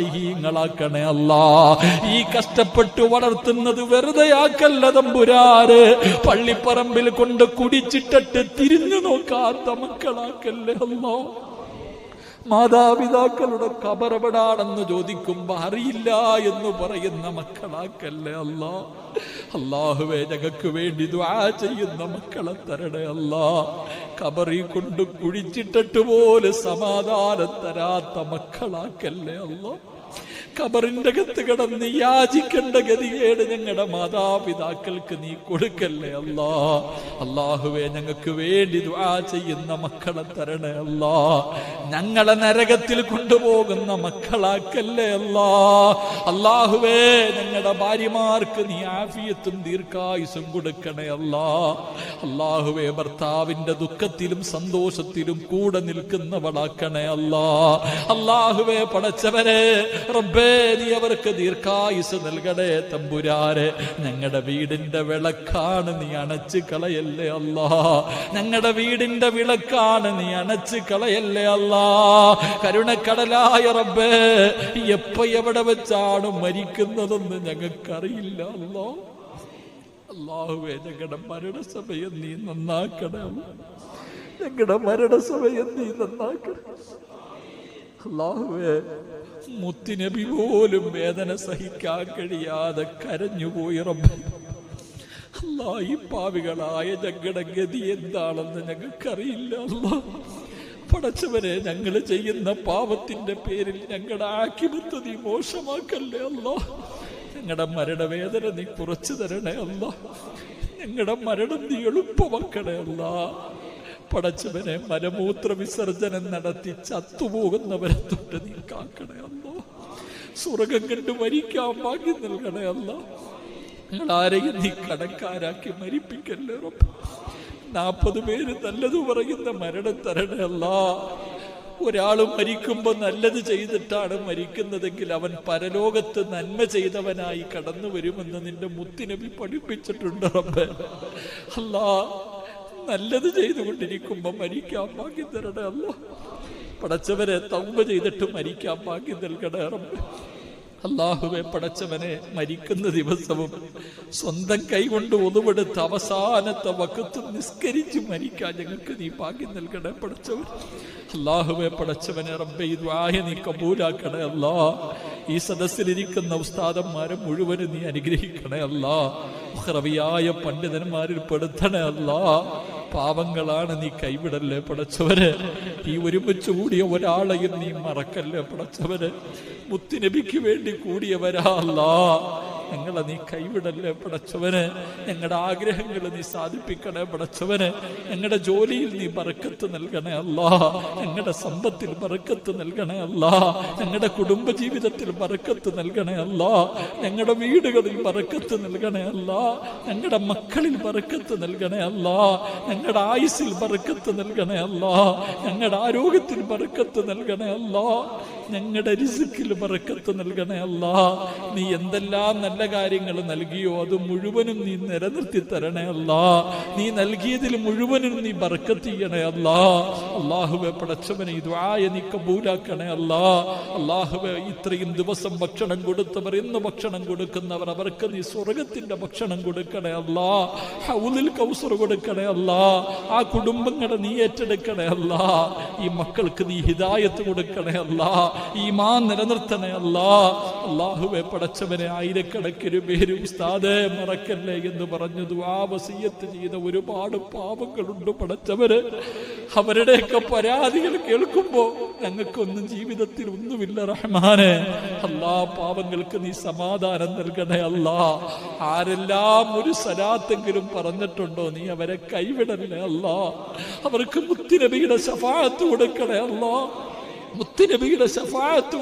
സാലിഹീങ്ങളാക്കണേ അല്ലാ. ഈ കഷ്ടപ്പെട്ട് വളർത്തുന്നത് വെറുതെയാക്കല്ല തമ്പുരാന്. പള്ളിപ്പറമ്പിൽ കൊണ്ട് കുടിച്ചിട്ടിട്ട് തിരിഞ്ഞു നോക്കാത്ത മക്കളാക്കല്ലേ അല്ലാ. മാതാപിതാക്കളുടെ ഖബറെവിടാണെന്ന് ചോദിക്കുമ്പോ അറിയില്ല എന്ന് പറയുന്ന മക്കളാക്കല്ലേ അല്ലാ. അല്ലാഹുവേ, ഞങ്ങൾക്ക് വേണ്ടി ദുആ ചെയ്യുന്ന മക്കളെ തരണേ അല്ലാ. ഖബറിൽ കൊണ്ട് കുഴിച്ചിട്ടിട്ട് പോലും സമാധാനം തരാത്ത മക്കളാക്കല്ലേ അല്ലാ. ഖബറിന്റെ അകത്ത് കിടന്ന് യാചിക്കേണ്ട ഗതികേട് ഞങ്ങളുടെ മാതാപിതാക്കൾക്ക് നീ കൊടുക്കല്ലേ അല്ലാ. അല്ലാഹുവേ, ഞങ്ങൾക്ക് വേണ്ടി ദുആ ചെയ്യുന്ന മക്കളെ തരണേ അല്ലാ. ഞങ്ങളെ നരകത്തിൽ കൊണ്ടുപോകുന്ന മക്കളാക്കല്ലേ അല്ലാ. അല്ലാഹുവേ, ഞങ്ങളുടെ ഭാര്യമാർക്ക് നീ ആഫിയത്തും ദീർഘായുസും കൊടുക്കണേ അല്ലാ. അല്ലാഹുവേ, ഭർത്താവിന്റെ ദുഃഖത്തിലും സന്തോഷത്തിലും കൂടെ നിൽക്കുന്നവളാക്കണേ അല്ലാ. അല്ലാഹുവേ, പടച്ചവനെ റബ്ബേ, നീ അവർക്ക് ദീർഘായുസ് നൽകണേ തമ്പുരാനെ. ഞങ്ങളുടെ വീടിന്റെ വിളക്കാണ്, നീ അണച്ച് കളയല്ലേ അല്ലാ. ഞങ്ങളുടെ വീടിന്റെ വിളക്കാണ്, നീ അണച്ച് കളയല്ലേ അല്ലാ. കരുണക്കടലായ റബ്ബേ, എപ്പ എവിടെ വെച്ചാണ് മരിക്കുന്നതെന്ന് ഞങ്ങൾക്കറിയില്ല അല്ലാ. അല്ലാഹുവേ, ഞങ്ങളുടെ മരണസമയം നീ നന്നാക്കണം. ഞങ്ങളുടെ മരണസമയം നീ നന്നാക്കണം. അല്ലാഹുവേ, മുത്തുനബി പോലും വേദന സഹിക്കാൻ കഴിയാതെ കരഞ്ഞുപോയി റബ്ബേ. അല്ലാ, ഈ പാവികളായ ഞങ്ങളുടെ ഗതി എന്താണെന്ന് ഞങ്ങൾക്കറിയില്ല അല്ലാ. പടച്ചവരെ, ഞങ്ങൾ ചെയ്യുന്ന പാപത്തിന്റെ പേരിൽ ഞങ്ങളുടെ ആക്കിമത്ത് നീ മോശമാക്കല്ലേ അല്ലാ. ഞങ്ങളുടെ മരണവേദന നീ കുറച്ചു തരണേ അല്ലാ. ഞങ്ങളുടെ മരണം നീ എളുപ്പമാക്കണേ അല്ലാ. പടച്ചവനെ, മലമൂത്ര വിസർജനം നടത്തി ചത്തുപോകുന്നവരെ തൊട്ട് നീ കാക്കണേ അല്ലാ. സ്വർഗം കണ്ട് മരിക്കാൻ ഭാഗ്യം നൽകണേ അല്ലാ. ഞങ്ങളാരെയും നീ കടക്കാരാക്കി മരിപ്പിക്കല്ലേ റബ്ബ്. 40 പേര് നല്ലത് പറയുന്ന മരണം തരണേ അല്ലാ. ഒരാൾ മരിക്കുമ്പോ നല്ലത് ചെയ്തിട്ടാണ് മരിക്കുന്നതെങ്കിൽ അവൻ പരലോകത്ത് നന്മ ചെയ്തവനായി കടന്നു വരുമെന്ന് നിന്റെ മുത്തുനബി പഠിപ്പിച്ചിട്ടുണ്ട് റബ്ബേ. അല്ലാ, നല്ലത് ചെയ്തുകൊണ്ടിരിക്കുമ്പോ മരിക്കാൻ ഭാഗ്യം തരണേ അല്ലാ. പടച്ചവനെ, തൗബ ചെയ്തിട്ട് മരിക്കാൻ ഭാഗ്യം നൽകണേ റബ്ബേ. അല്ലാഹുവേ, പടച്ചവനെ, മരിക്കുന്ന ദിവസവും സ്വന്തം കൈകൊണ്ട് ഒതുവെടുത്ത് അവസാനത്തെ വഖത്ത് നിസ്കരിച്ച് മരിക്കാൻ ഞങ്ങൾക്ക് നീ ഭാഗ്യം നൽകണേ പടച്ചവൻ. അല്ലാഹുവേ, പടച്ചവനെ റബ്ബേ, ഈ ദുആ നീ കബൂലാക്കണേ അല്ലാ. ഈ സദസ്സിലിരിക്കുന്ന ഉസ്താദന്മാരെ മുഴുവനും നീ അനുഗ്രഹിക്കണേ അല്ലാ. മുഖറവിയായ പണ്ഡിതന്മാരിൽ പെടുത്തണേ അല്ലാ. പാവങ്ങളാണ്, നീ കൈവിടല്ലേ പടച്ചവരെ. ഈ ഒരുമിച്ച് കൂടിയ ഒരാളെയും നീ മറക്കല്ലേ പടച്ചവരെ. മുത്തുനബിക്ക് വേണ്ടി കൂടിയവരാ അല്ലാ. ഞങ്ങളെ നീ കൈവിടല്ലേ പടച്ചവനെ. ഞങ്ങളുടെ ആഗ്രഹങ്ങൾ നീ സാധിപ്പിക്കണേ പടച്ചവനെ. ഞങ്ങളുടെ ജോലിയിൽ നീ ബറക്കത്ത് നൽകണേ അല്ലാ. ഞങ്ങളുടെ സമ്പത്തിൽ ബറക്കത്ത് നൽകണേ അല്ലാ. ഞങ്ങളുടെ കുടുംബജീവിതത്തിൽ ബറക്കത്ത് നൽകണേ അല്ലാ. ഞങ്ങളുടെ വീടുകളിൽ ബറക്കത്ത് നൽകണേ അല്ലാ. ഞങ്ങളുടെ മക്കളിൽ ബറക്കത്ത് നൽകണേ അല്ലാ. ഞങ്ങളുടെ ആയുസ്സിൽ ബറക്കത്ത് നൽകണേ അല്ലാ. ഞങ്ങളുടെ ആരോഗ്യത്തിൽ ബറക്കത്ത് നൽകണേ അല്ലാ. ഞങ്ങളുടെ റിസ്ക്കിൽ ബറക്കത്ത് നൽകണേ അല്ലാ. നീ എന്തെല്ലാം നല്ല കാര്യങ്ങൾ നൽകിയോ അത് മുഴുവനും നീ നിലനിർത്തി തരണേ അല്ലാ. നീ നൽകിയതിൽ മുഴുവനും നീ ബറക്കത്ത് ചെയ്യണേ അല്ലാ. അല്ലാഹുവേ, പടച്ചവനെ, ഈ ദുആ നീ കബൂലാക്കണേ അല്ലാ. അല്ലാഹുവേ, ഇത്രയും ദിവസം ഭക്ഷണം കൊടുത്തവർ, ഇന്ന് ഭക്ഷണം കൊടുക്കുന്നവർ, അവർക്ക് നീ സ്വർഗത്തിന്റെ ഭക്ഷണം കൊടുക്കണേ അല്ലാ. ഹൗലുൽ കൗസർ കൊടുക്കണേ അല്ലാ. ആ കുടുംബങ്ങളെ നീ ഏറ്റെടുക്കണേ അല്ലാ. ഈ മക്കൾക്ക് നീ ഹിദായത്ത് കൊടുക്കണേ അല്ലാ. ഈമാൻ നിലനിർത്തണേ അല്ലാ. അല്ലാഹുവേ, പടച്ചവനെ, ആയിരക്കണക്കിന് പേര് ഉസ്താദേ മറക്കല്ലേ എന്ന് പറഞ്ഞു ദുആ വസിയത്ത് ചെയ്ത ഒരുപാട് പാപങ്ങളുണ്ട് പടച്ചവര്. അവരുടെയൊക്കെ പരാതികൾ കേൾക്കുമ്പോ ഞങ്ങൾക്കൊന്നും ജീവിതത്തിൽ ഒന്നുമില്ല റഹ്മാനെ. അല്ലാ, പാപങ്ങൾക്ക് നീ സമാധാനം നൽകണേ അല്ലാ. ആരെല്ലാം ഒരു സലാത്തെങ്കിലും പറഞ്ഞിട്ടുണ്ടോ നീ അവരെ കൈവിടല്ലേ അല്ലാ. അവർക്ക് മുത്തുനബിയുടെ ശഫാഅത്ത് കൊടുക്കണേ അല്ലാ. മുത്തുനബിയുടെ ശഫാഅത്ത്